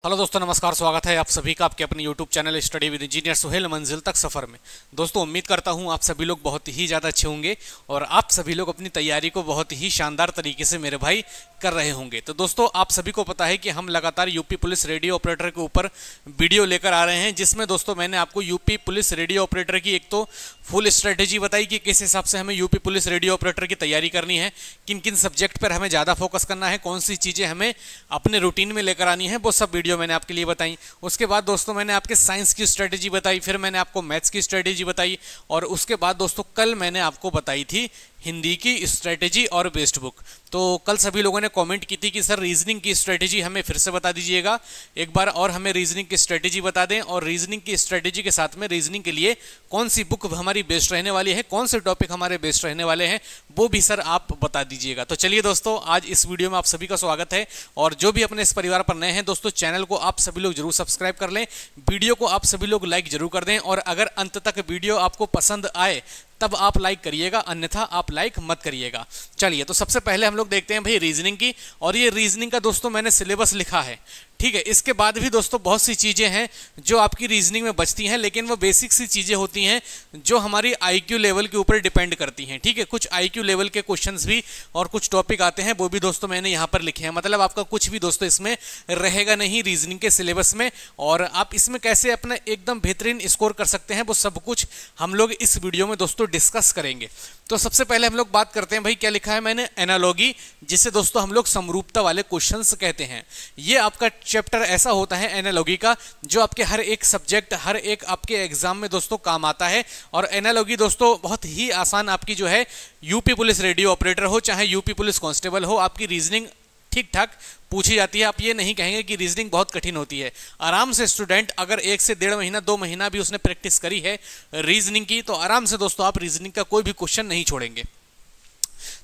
Hello दोस्तों, नमस्कार। स्वागत है आप सभी का आपके अपने YouTube channel study with engineer Suhail मंजिल तक सफ़र में। दोस्तों, उम्मीद करता हूं आप सभी लोग बहुत ही ज़्यादा अच्छे होंगे और आप सभी लोग अपनी तैयारी को बहुत ही शानदार तरीके से मेरे भाई कर रहे होंगे। तो दोस्तों, आप सभी को पता है कि हम लगातार यूपी पुलिस रेडियो ऑपरेटर के ऊपर वीडियो लेकर आ रहे हैं, जिसमें दोस्तों मैंने आपको यूपी पुलिस रेडियो ऑपरेटर की एक तो फुल स्ट्रेटेजी बताई कि किस हिसाब से हमें यूपी पुलिस रेडियो ऑपरेटर की तैयारी करनी है, किन किन सब्जेक्ट पर हमें ज़्यादा फोकस करना है, कौन सी चीज़ें हमें अपने रूटीन में लेकर आनी है, वो सब वीडियो मैंने आपके लिए बताई। उसके बाद दोस्तों मैंने आपके साइंस की स्ट्रेटेजी बताई, फिर मैंने आपको मैथ्स की स्ट्रेटेजी बताई और उसके बाद दोस्तों कल मैंने आपको बताई थी हिंदी की स्ट्रेटेजी और बेस्ट बुक। तो कल सभी लोगों ने कमेंट की थी कि सर रीजनिंग की स्ट्रेटेजी हमें फिर से बता दीजिएगा, एक बार और हमें रीजनिंग की स्ट्रेटेजी बता दें और रीजनिंग की स्ट्रेटेजी के साथ में रीजनिंग के लिए कौन सी बुक हमारी बेस्ट रहने वाली है, कौन से टॉपिक हमारे बेस्ट रहने वाले हैं, वो भी सर आप बता दीजिएगा। तो चलिए दोस्तों, आज इस वीडियो में आप सभी का स्वागत है और जो भी अपने इस परिवार पर नए हैं दोस्तों, चैनल को आप सभी लोग जरूर सब्सक्राइब कर लें, वीडियो को आप सभी लोग लाइक जरूर कर दें और अगर अंत तक वीडियो आपको पसंद आए तब आप लाइक करिएगा, अन्यथा आप लाइक मत करिएगा। चलिए, तो सबसे पहले हम लोग देखते हैं भाई रीजनिंग की, और ये रीजनिंग का दोस्तों मैंने सिलेबस लिखा है, ठीक है। इसके बाद भी दोस्तों बहुत सी चीज़ें हैं जो आपकी रीजनिंग में बचती हैं, लेकिन वो बेसिक सी चीज़ें होती हैं जो हमारी आईक्यू लेवल के ऊपर डिपेंड करती हैं, ठीक है। कुछ आईक्यू लेवल के क्वेश्चंस भी और कुछ टॉपिक आते हैं, वो भी दोस्तों मैंने यहाँ पर लिखे हैं। मतलब आपका कुछ भी दोस्तों इसमें रहेगा नहीं रीजनिंग के सिलेबस में, और आप इसमें कैसे अपना एकदम बेहतरीन स्कोर कर सकते हैं वो सब कुछ हम लोग इस वीडियो में दोस्तों डिस्कस करेंगे। तो सबसे पहले हम लोग बात करते हैं भाई, क्या लिखा है मैंने, एनालॉगी, जिसे दोस्तों हम लोग समरूपता वाले क्वेश्चंस कहते हैं। ये आपका चैप्टर ऐसा होता है एनालॉगी का जो आपके हर एक सब्जेक्ट, हर एक आपके एग्जाम में दोस्तों काम आता है। और एनालॉगी दोस्तों बहुत ही आसान आपकी जो है यूपी पुलिस रेडियो ऑपरेटर हो चाहे यूपी पुलिस कांस्टेबल हो, आपकी रीजनिंग ठीक ठाक पूछी जाती है। आप ये नहीं कहेंगे कि रीजनिंग बहुत कठिन होती है। आराम से स्टूडेंट अगर 1 से 1.5 महीना 2 महीना भी उसने प्रैक्टिस करी है रीजनिंग की, तो आराम से दोस्तों आप रीजनिंग का कोई भी क्वेश्चन नहीं छोड़ेंगे।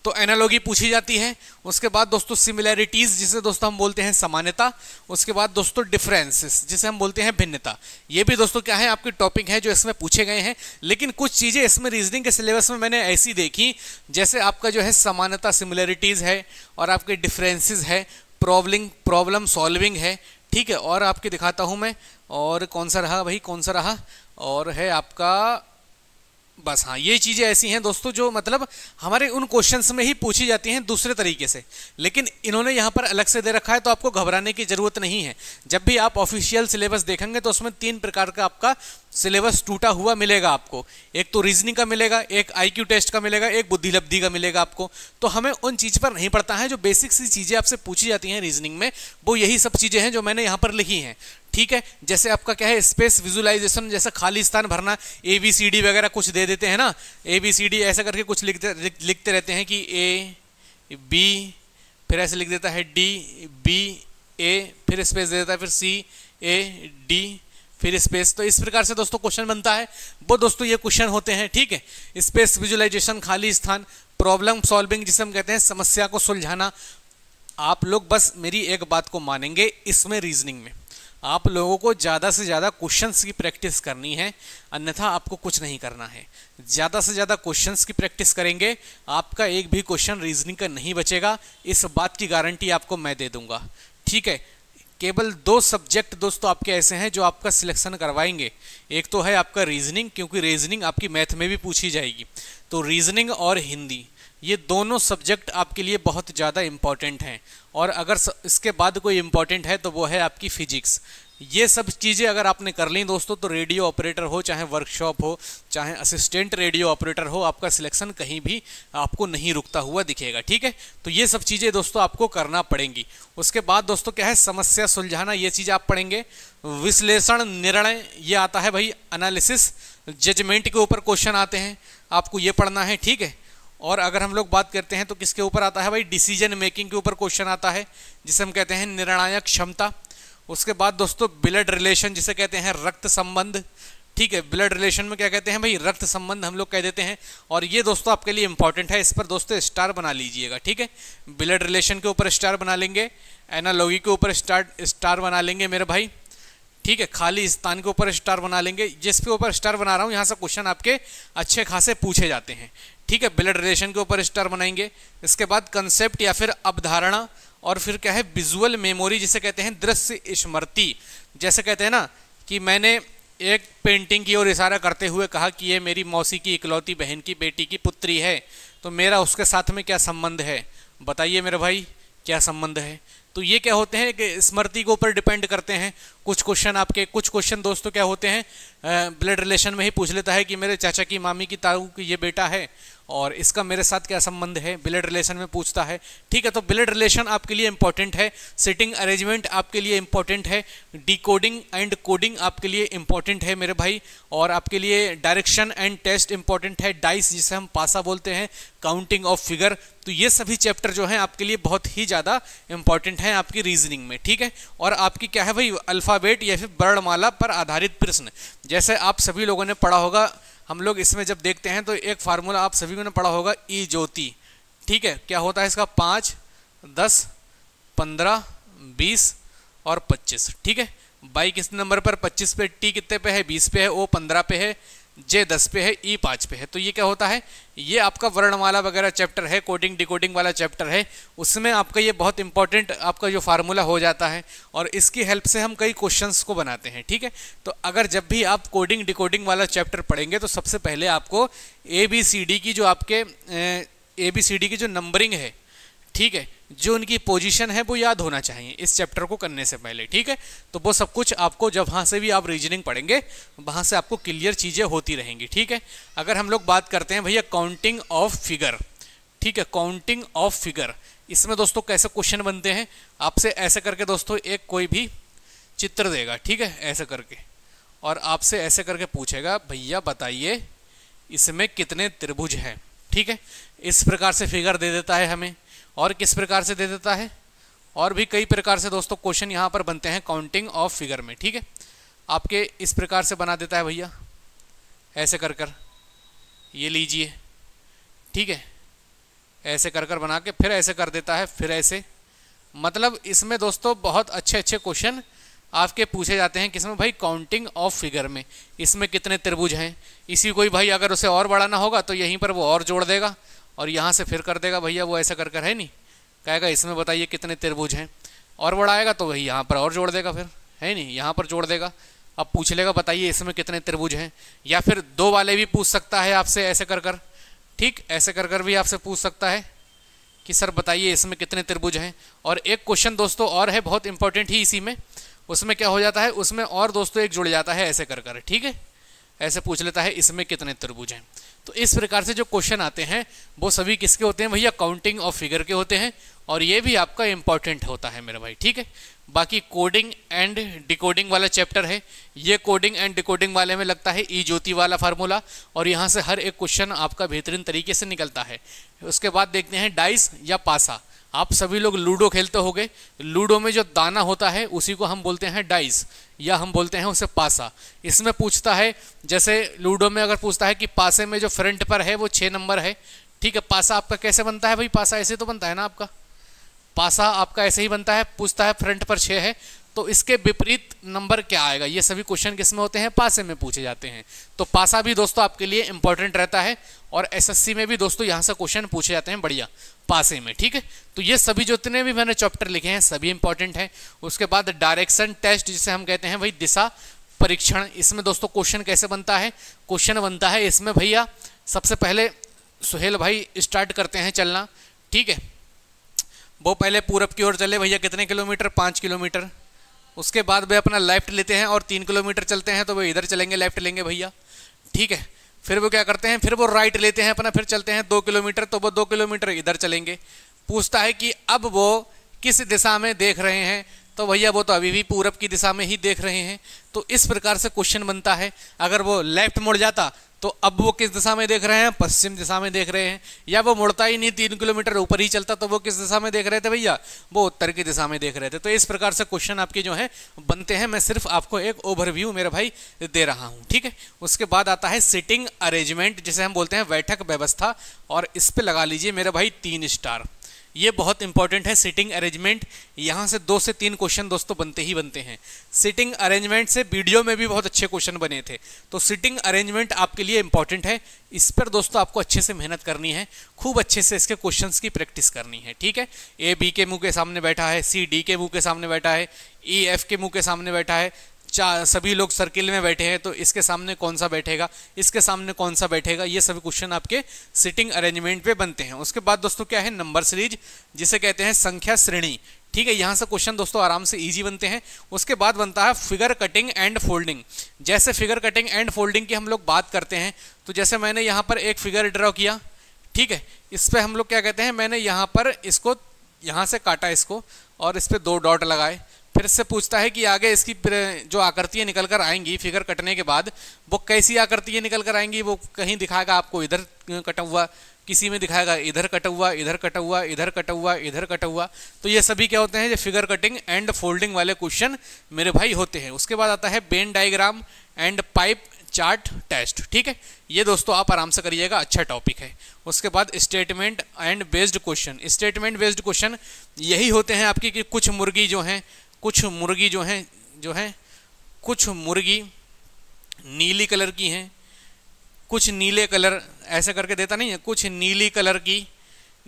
तो एनालॉगी पूछी जाती है। उसके बाद दोस्तों सिमिलैरिटीज, जिसे दोस्तों हम बोलते हैं समानता। उसके बाद दोस्तों डिफरेंसेस, जिसे हम बोलते हैं भिन्नता। ये भी दोस्तों क्या है, आपके टॉपिक है जो इसमें पूछे गए हैं। लेकिन कुछ चीजें इसमें रीजनिंग के सिलेबस में मैंने ऐसी देखी, जैसे आपका जो है समानता सिमिलैरिटीज है और आपके डिफरेंसेस है, प्रॉब्लम सॉल्विंग है, ठीक है। और आपके दिखाता हूं मैं, और कौन सा रहा भाई, कौन सा रहा, और है आपका बस, हाँ, ये चीज़ें ऐसी हैं दोस्तों जो मतलब हमारे उन क्वेश्चंस में ही पूछी जाती हैं दूसरे तरीके से, लेकिन इन्होंने यहाँ पर अलग से दे रखा है, तो आपको घबराने की ज़रूरत नहीं है। जब भी आप ऑफिशियल सिलेबस देखेंगे तो उसमें 3 प्रकार का आपका सिलेबस टूटा हुआ मिलेगा आपको। एक तो रीजनिंग का मिलेगा, एक आईक्यू टेस्ट का मिलेगा, एक बुद्धिलब्धि का मिलेगा आपको। तो हमें उन चीज़ पर नहीं पड़ता है, जो बेसिक सी चीज़ें आपसे पूछी जाती हैं रीजनिंग में, वो यही सब चीज़ें हैं जो मैंने यहाँ पर लिखी हैं, ठीक है। जैसे आपका क्या है, स्पेस विजुलाइजेशन, जैसा खाली स्थान भरना, ABCD वगैरह कुछ दे देते हैं ना, ABCD ऐसा करके कुछ लिखते रहते हैं कि A B, फिर ऐसे लिख देता है D B A, फिर स्पेस दे देता है, फिर C A D, फिर स्पेस। तो इस प्रकार से दोस्तों क्वेश्चन बनता है, वो दोस्तों ये क्वेश्चन होते हैं, ठीक है। स्पेस विजुलाइजेशन, खाली स्थान, प्रॉब्लम सॉल्विंग, जिसे हम कहते हैं समस्या को सुलझाना। आप लोग बस मेरी एक बात को मानेंगे, इसमें रीजनिंग में आप लोगों को ज़्यादा से ज़्यादा क्वेश्चंस की प्रैक्टिस करनी है, अन्यथा आपको कुछ नहीं करना है। ज़्यादा से ज़्यादा क्वेश्चंस की प्रैक्टिस करेंगे, आपका एक भी क्वेश्चन रीजनिंग का नहीं बचेगा, इस बात की गारंटी आपको मैं दे दूंगा, ठीक है। केवल 2 सब्जेक्ट दोस्तों आपके ऐसे हैं जो आपका सिलेक्शन करवाएंगे। एक तो है आपका रीजनिंग, क्योंकि रीजनिंग आपकी मैथ में भी पूछी जाएगी, तो रीजनिंग और हिंदी, ये दोनों सब्जेक्ट आपके लिए बहुत ज़्यादा इम्पॉर्टेंट हैं। और अगर इसके बाद कोई इम्पॉर्टेंट है तो वो है आपकी फिजिक्स। ये सब चीज़ें अगर आपने कर ली दोस्तों, तो रेडियो ऑपरेटर हो चाहे वर्कशॉप हो चाहे असिस्टेंट रेडियो ऑपरेटर हो, आपका सिलेक्शन कहीं भी आपको नहीं रुकता हुआ दिखेगा, ठीक है। तो ये सब चीज़ें दोस्तों आपको करना पड़ेंगी। उसके बाद दोस्तों क्या है, समस्या सुलझाना, ये चीज़ आप पढ़ेंगे। विश्लेषण, निर्णय, ये आता है भाई एनालिसिस। जजमेंट के ऊपर क्वेश्चन आते हैं, आपको ये पढ़ना है, ठीक है। और अगर हम लोग बात करते हैं तो किसके ऊपर आता है भाई, डिसीजन मेकिंग के ऊपर क्वेश्चन आता है, जिसे हम कहते हैं निर्णायक क्षमता। उसके बाद दोस्तों ब्लड रिलेशन, जिसे कहते हैं रक्त संबंध, ठीक है। ब्लड रिलेशन में क्या कहते हैं भाई, रक्त संबंध हम लोग कह देते हैं। और ये दोस्तों आपके लिए इंपॉर्टेंट है, इस पर दोस्तों स्टार बना लीजिएगा, ठीक है। ब्लड रिलेशन के ऊपर स्टार बना लेंगे, एनालॉगी के ऊपर स्टार बना लेंगे मेरे भाई, ठीक है। खाली स्थान के ऊपर स्टार बना लेंगे। जिस पे ऊपर स्टार बना रहा हूँ यहाँ से क्वेश्चन आपके अच्छे खासे पूछे जाते हैं, ठीक है। ब्लड रिलेशन के ऊपर स्टार बनाएंगे। इसके बाद कंसेप्ट या फिर अवधारणा और फिर क्या है विजुअल मेमोरी, जिसे कहते हैं दृश्य स्मृति। जैसे कहते हैं ना कि मैंने एक पेंटिंग की ओर इशारा करते हुए कहा कि ये मेरी मौसी की इकलौती बहन की बेटी की पुत्री है, तो मेरा उसके साथ में क्या संबंध है, बताइए मेरे भाई क्या संबंध है। तो ये क्या होते हैं कि स्मृति के ऊपर डिपेंड करते हैं। कुछ क्वेश्चन दोस्तों क्या होते हैं ब्लड रिलेशन में ही पूछ लेता है कि मेरे चाचा की मामी की ताऊ की ये बेटा है और इसका मेरे साथ क्या संबंध है, ब्लड रिलेशन में पूछता है। ठीक है, तो ब्लड रिलेशन आपके लिए इंपॉर्टेंट है, सिटिंग अरेंजमेंट आपके लिए इंपॉर्टेंट है, डिकोडिंग एंड कोडिंग आपके लिए इंपॉर्टेंट है मेरे भाई, और आपके लिए डायरेक्शन एंड टेस्ट इंपॉर्टेंट है, डाइस जिसे हम पासा बोलते हैं, काउंटिंग ऑफ फिगर। तो ये सभी चैप्टर जो हैं आपके लिए बहुत ही ज़्यादा इंपॉर्टेंट हैं आपकी रीजनिंग में। ठीक है, और आपकी क्या है भाई अल्फ़ाबेट या फिर वर्णमाला पर आधारित प्रश्न, जैसे आप सभी लोगों ने पढ़ा होगा। हम लोग इसमें जब देखते हैं तो एक फार्मूला आप सभी ने पढ़ा होगा, ई ज्योति। ठीक है, क्या होता है इसका 5, 10, 15, 20 और 25। ठीक है, बाई किस नंबर पर 25 पे, टी कितने पे है 20 पे है, ओ 15 पे है, जे 10 पे है, ई 5 पे है। तो ये क्या होता है, ये आपका वर्णमाला वगैरह चैप्टर है, कोडिंग डिकोडिंग वाला चैप्टर है, उसमें आपका ये बहुत इंपॉर्टेंट आपका जो फार्मूला हो जाता है और इसकी हेल्प से हम कई क्वेश्चंस को बनाते हैं। ठीक है, तो अगर जब भी आप कोडिंग डिकोडिंग वाला चैप्टर पढ़ेंगे तो सबसे पहले आपको ABCD की जो आपके ABCD की जो नंबरिंग है, ठीक है, जो उनकी पोजीशन है वो याद होना चाहिए इस चैप्टर को करने से पहले। ठीक है, तो वो सब कुछ आपको जब वहाँ से भी आप रीजनिंग पढ़ेंगे वहाँ से आपको क्लियर चीज़ें होती रहेंगी। ठीक है, अगर हम लोग बात करते हैं भैया काउंटिंग ऑफ फिगर, ठीक है, काउंटिंग ऑफ फिगर, इसमें दोस्तों कैसे क्वेश्चन बनते हैं, आपसे ऐसे करके दोस्तों एक कोई भी चित्र देगा, ठीक है, ऐसे करके, और आपसे ऐसे करके पूछेगा भैया बताइए इसमें कितने त्रिभुज हैं। ठीक है, इस प्रकार से फिगर दे देता है हमें, और किस प्रकार से दे देता है, और भी कई प्रकार से दोस्तों क्वेश्चन यहाँ पर बनते हैं काउंटिंग ऑफ फिगर में। ठीक है, आपके इस प्रकार से बना देता है भैया, ऐसे कर कर ये लीजिए, ठीक है, ऐसे कर कर बना के फिर ऐसे कर देता है, फिर ऐसे, मतलब इसमें दोस्तों बहुत अच्छे अच्छे क्वेश्चन आपके पूछे जाते हैं। किसमें भाई, काउंटिंग ऑफ फिगर में, इसमें कितने त्रिभुज हैं। इसी कोई भाई अगर उसे और बढ़ाना होगा तो यहीं पर वो और जोड़ देगा और यहाँ से फिर कर देगा भैया वो ऐसा कर कर, है नहीं, कहेगा इसमें बताइए कितने त्रिभुज हैं, और बढ़ाएगा तो वही यहाँ पर और जोड़ देगा, फिर है नहीं, यहाँ पर जोड़ देगा। अब पूछ लेगा बताइए इसमें कितने त्रिभुज हैं, या फिर दो वाले भी पूछ सकता है आपसे ऐसे कर कर, ठीक, ऐसे कर कर भी आपसे पूछ सकता है कि सर बताइए इसमें कितने त्रिभुज हैं। और एक क्वेश्चन दोस्तों और है बहुत इंपॉर्टेंट ही इसी में, उसमें क्या हो जाता है, उसमें और दोस्तों एक जुड़ जाता है ऐसे कर कर, ठीक है, ऐसे पूछ लेता है इसमें कितने त्रिभुज हैं। तो इस प्रकार से जो क्वेश्चन आते हैं वो सभी किसके होते हैं भैया, काउंटिंग ऑफ फिगर के होते हैं, और ये भी आपका इंपॉर्टेंट होता है मेरे भाई। ठीक है, बाकी कोडिंग एंड डिकोडिंग वाला चैप्टर है, ये कोडिंग एंड डिकोडिंग वाले में लगता है ई ज्योति वाला फार्मूला, और यहाँ से हर एक क्वेश्चन आपका बेहतरीन तरीके से निकलता है। उसके बाद देखते हैं डाइस या पासा। आप सभी लोग लूडो खेलते होंगे, लूडो में जो दाना होता है उसी को हम बोलते हैं डाइस, या हम बोलते हैं उसे पासा। इसमें पूछता है, जैसे लूडो में अगर पूछता है कि पासे में जो फ्रंट पर है वो 6 नंबर है, ठीक है, पासा आपका कैसे बनता है भाई, पासा ऐसे तो बनता है ना आपका, पासा आपका ऐसे ही बनता है, पूछता है फ्रंट पर 6 है तो इसके विपरीत नंबर क्या आएगा। ये सभी क्वेश्चन किसमें होते हैं, पासे में पूछे जाते हैं। तो पासा भी दोस्तों आपके लिए इंपॉर्टेंट रहता है, और एसएससी में भी दोस्तों यहाँ से क्वेश्चन पूछे जाते हैं बढ़िया पासे में। ठीक है, तो ये सभी जितने भी मैंने चैप्टर लिखे हैं सभी इंपॉर्टेंट हैं। उसके बाद डायरेक्शन टेस्ट जिसे हम कहते हैं भाई दिशा परीक्षण, इसमें दोस्तों क्वेश्चन कैसे बनता है, क्वेश्चन बनता है इसमें भैया सबसे पहले सुहेल भाई स्टार्ट करते हैं चलना, ठीक है, वो पहले पूरब की ओर चले भैया, कितने किलोमीटर, 5 किलोमीटर। उसके बाद वे अपना लेफ्ट लेते हैं और 3 किलोमीटर चलते हैं, तो वो इधर चलेंगे, लेफ्ट लेंगे भैया, ठीक है। फिर वो क्या करते हैं, फिर वो राइट लेते हैं अपना, फिर चलते हैं 2 किलोमीटर, तो वो 2 किलोमीटर इधर चलेंगे। पूछता है कि अब वो किस दिशा में देख रहे हैं, तो भैया वो तो अभी भी पूरब की दिशा में ही देख रहे हैं। तो इस प्रकार से क्वेश्चन बनता है। अगर वो लेफ्ट मुड़ जाता तो अब वो किस दिशा में देख रहे हैं, पश्चिम दिशा में देख रहे हैं। या वो मुड़ता ही नहीं, 3 किलोमीटर ऊपर ही चलता, तो वो किस दिशा में देख रहे थे भैया, वो उत्तर की दिशा में देख रहे थे। तो इस प्रकार से क्वेश्चन आपके जो है बनते हैं। मैं सिर्फ आपको एक ओवरव्यू मेरे भाई दे रहा हूँ, ठीक है। उसके बाद आता है सिटिंग अरेंजमेंट, जिसे हम बोलते हैं बैठक व्यवस्था, और इस पर लगा लीजिए मेरे भाई 3 स्टार। ये बहुत इंपॉर्टेंट है। सिटिंग अरेंजमेंट, यहाँ से 2 से 3 क्वेश्चन दोस्तों बनते ही बनते हैं। सिटिंग अरेंजमेंट से वीडियो में भी बहुत अच्छे क्वेश्चन बने थे, तो सिटिंग अरेंजमेंट आपके लिए इंपॉर्टेंट है। इस पर दोस्तों आपको अच्छे से मेहनत करनी है, खूब अच्छे से इसके क्वेश्चंस की प्रैक्टिस करनी है, ठीक है। ए बी के मुंह के सामने बैठा है, सी डी के मुंह के सामने बैठा है, ई एफ के मुंह के सामने बैठा है, सभी लोग सर्किल में बैठे हैं, तो इसके सामने कौन सा बैठेगा, इसके सामने कौन सा बैठेगा, ये सभी क्वेश्चन आपके सिटिंग अरेंजमेंट पे बनते हैं। उसके बाद दोस्तों क्या है, नंबर सीरीज, जिसे कहते हैं संख्या श्रेणी, ठीक है। यहाँ से क्वेश्चन दोस्तों आराम से इजी बनते हैं। उसके बाद बनता है फिगर कटिंग एंड फोल्डिंग। जैसे फिगर कटिंग एंड फोल्डिंग की हम लोग बात करते हैं, तो जैसे मैंने यहाँ पर एक फिगर ड्रॉ किया, ठीक है, इस पर हम लोग क्या कहते हैं, मैंने यहाँ पर इसको यहाँ से काटा इसको और इस पर 2 डॉट लगाए, फिर इससे पूछता है कि आगे इसकी जो आकृतियाँ निकल कर आएंगी फिगर कटने के बाद, वो कैसी आकृतियाँ निकल कर आएंगी, वो कहीं दिखाएगा आपको इधर कटा हुआ, किसी में दिखाएगा इधर कटा हुआ, इधर कटा हुआ, इधर कटा हुआ, इधर कटा हुआ। तो ये सभी क्या होते हैं, जो फिगर कटिंग एंड फोल्डिंग वाले क्वेश्चन मेरे भाई होते हैं। उसके बाद आता है Venn diagram and pie chart test, ठीक है। ये दोस्तों आप आराम से करिएगा, अच्छा टॉपिक है। उसके बाद statement and based question. Statement based question यही होते हैं आपकी कि कुछ मुर्गी जो हैं कुछ मुर्गी नीली कलर की हैं, कुछ नीले कलर, ऐसे करके देता नहीं है, कुछ नीली कलर की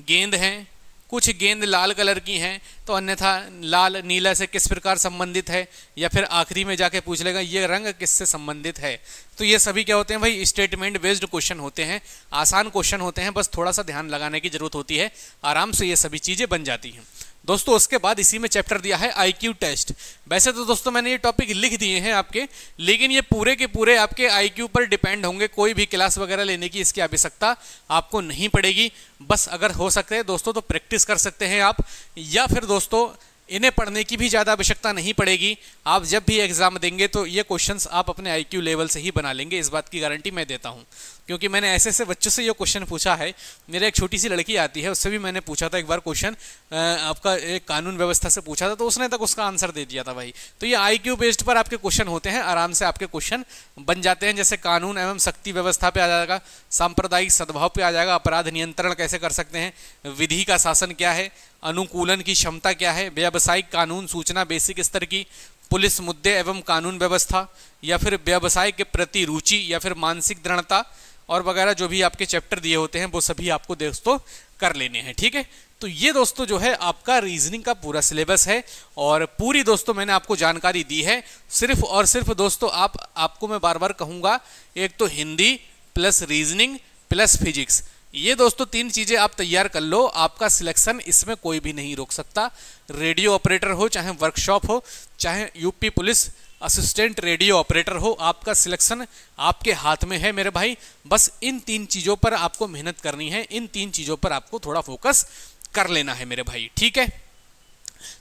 गेंद हैं, कुछ गेंद लाल कलर की हैं, तो अन्यथा लाल नीला से किस प्रकार संबंधित है, या फिर आखिरी में जाके पूछ लेगा ये रंग किससे संबंधित है। तो ये सभी क्या होते हैं भाई, स्टेटमेंट बेस्ड क्वेश्चन होते हैं। आसान क्वेश्चन होते हैं, बस थोड़ा सा ध्यान लगाने की जरूरत होती है, आराम से ये सभी चीज़ें बन जाती हैं दोस्तों। उसके बाद इसी में चैप्टर दिया है आईक्यू टेस्ट। वैसे तो दोस्तों मैंने ये टॉपिक लिख दिए हैं आपके, लेकिन ये पूरे के पूरे आपके आईक्यू पर डिपेंड होंगे। कोई भी क्लास वगैरह लेने की इसकी आवश्यकता आपको नहीं पड़ेगी। बस अगर हो सकते हैं दोस्तों तो प्रैक्टिस कर सकते हैं आप, या फिर दोस्तों इन्हें पढ़ने की भी ज़्यादा आवश्यकता नहीं पड़ेगी। आप जब भी एग्जाम देंगे तो ये क्वेश्चंस आप अपने आईक्यू लेवल से ही बना लेंगे, इस बात की गारंटी मैं देता हूँ, क्योंकि मैंने ऐसे ऐसे बच्चों से ये क्वेश्चन पूछा है। मेरे एक छोटी सी लड़की आती है, उससे भी मैंने पूछा था एक बार क्वेश्चन, आपका एक कानून व्यवस्था से पूछा था, तो उसने तक उसका आंसर दे दिया था भाई। तो ये आईक्यू बेस्ड पर आपके क्वेश्चन होते हैं, आराम से आपके क्वेश्चन बन जाते हैं। जैसे कानून एवं शक्ति व्यवस्था पे आ जाएगा, सांप्रदायिक सद्भाव पे आ जाएगा, अपराध नियंत्रण कैसे कर सकते हैं, विधि का शासन क्या है, अनुकूलन की क्षमता क्या है, व्यावसायिक कानून सूचना बेसिक स्तर की, पुलिस मुद्दे एवं कानून व्यवस्था, या फिर व्यवसाय के प्रति रुचि, या फिर मानसिक दृढ़ता और वगैरह जो भी आपके चैप्टर दिए होते हैं वो सभी आपको दोस्तों कर लेने हैं, ठीक है। तो ये दोस्तों जो है आपका रीजनिंग का पूरा सिलेबस है, और पूरी दोस्तों मैंने आपको जानकारी दी है। सिर्फ और सिर्फ दोस्तों आपको मैं बार बार कहूँगा, एक तो Hindi plus reasoning plus physics, ये दोस्तों 3 चीज़ें आप तैयार कर लो, आपका सिलेक्शन इसमें कोई भी नहीं रोक सकता। रेडियो ऑपरेटर हो, चाहे वर्कशॉप हो, चाहे UP police assistant radio operator हो, आपका सिलेक्शन आपके हाथ में है मेरे भाई। बस इन 3 चीज़ों पर आपको मेहनत करनी है, इन 3 चीज़ों पर आपको थोड़ा फोकस कर लेना है मेरे भाई, ठीक है।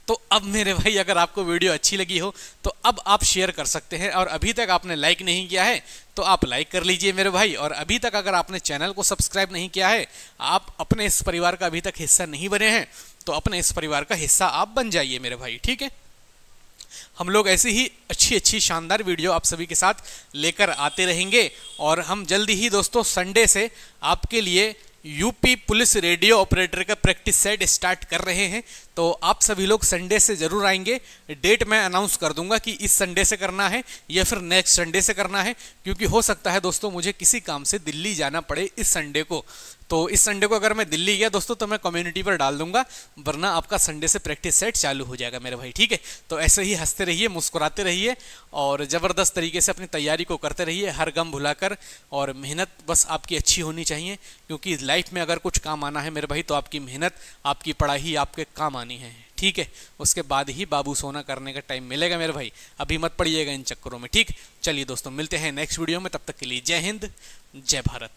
तो अब मेरे भाई अगर आपको वीडियो अच्छी लगी हो तो अब आप शेयर कर सकते हैं, और अभी तक आपने लाइक नहीं किया है तो आप लाइक कर लीजिए मेरे भाई। और अभी तक अगर आपने चैनल को सब्सक्राइब नहीं किया है, आप अपने इस परिवार का अभी तक हिस्सा नहीं बने हैं, तो अपने इस परिवार का हिस्सा आप बन जाइए मेरे भाई, ठीक है। हम लोग ऐसे ही अच्छी अच्छी शानदार वीडियो आप सभी के साथ लेकर आते रहेंगे, और हम जल्दी ही दोस्तों संडे से आपके लिए यूपी पुलिस रेडियो ऑपरेटर का प्रैक्टिस सेट स्टार्ट कर रहे हैं। तो आप सभी लोग संडे से ज़रूर आएंगे। डेट मैं अनाउंस कर दूंगा कि इस संडे से करना है या फिर नेक्स्ट संडे से करना है, क्योंकि हो सकता है दोस्तों मुझे किसी काम से दिल्ली जाना पड़े इस संडे को। तो इस संडे को अगर मैं दिल्ली गया दोस्तों तो मैं कम्युनिटी पर डाल दूंगा, वरना आपका संडे से प्रैक्टिस सेट चालू हो जाएगा मेरे भाई, ठीक है। तो ऐसे ही हंसते रहिए, मुस्कुराते रहिए, और ज़बरदस्त तरीके से अपनी तैयारी को करते रहिए, हर गम भुलाकर। और मेहनत बस आपकी अच्छी होनी चाहिए, क्योंकि लाइफ में अगर कुछ काम आना है मेरे भाई तो आपकी मेहनत, आपकी पढ़ाई आपके काम आनी है, ठीक है। उसके बाद ही बाबू सोना करने का टाइम मिलेगा मेरे भाई, अभी मत पड़िएगा इन चक्करों में, ठीक। चलिए दोस्तों मिलते हैं नेक्स्ट वीडियो में, तब तक के लिए जय हिंद जय भारत।